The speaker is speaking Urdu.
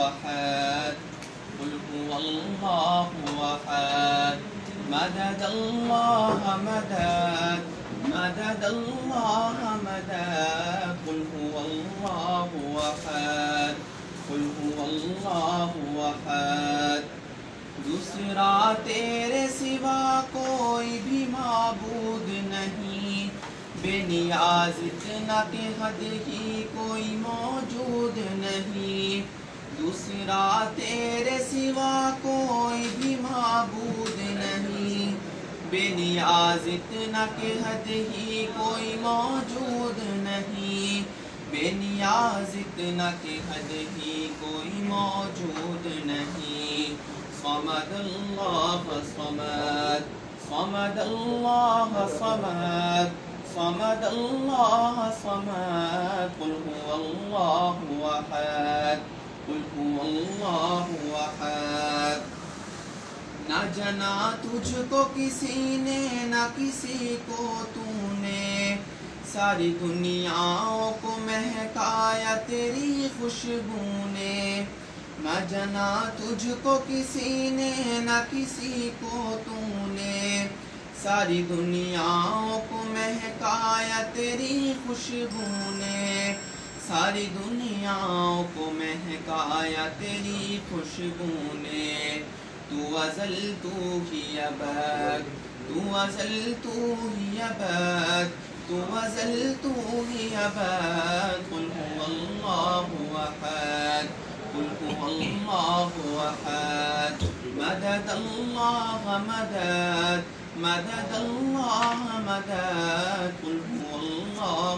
أحد قل هو الله أحد مدد الله مدد مدد الله مدد قل هو الله أحد قل هو الله أحد دوسرا تیرے سوا کوئی بھی معبود نہیں، بے نیاز اتنا کہ حد ہی کوئی موجود نہیں۔ دوسرا تیرے سوا کوئی بھی معبود نہیں، بے نیاز اتنا کہ حد ہی کوئی موجود نہیں، بے نیاز اتنا کہ حد ہی کوئی موجود نہیں۔ صمد اللہ صمد صمد اللہ صمد صمد اللہ صمد قل هو اللہ احد قل هو اللہ احد۔ نہ جنا تجھ کو کسی نے نہ کسی کو تو نے، ساری دنیاؤں کو مہکایا تیری خوشبو نے۔ نہ جنا تجھ کو کسی نے نہ کسی کو تو نے، ساری دنیاؤں کو مہکایا تیری خوشبو نے، ساری دنیاؤں کو مہکایا تیری خوشبو نے۔ تو ازل تو ہی ابد تو ازل تو ہی ابد تو ازل تو ہی ابد قل هو اللہ احد قل هو اللہ احد مدد اللہ مدد مدد اللہ مدد قل هو اللہ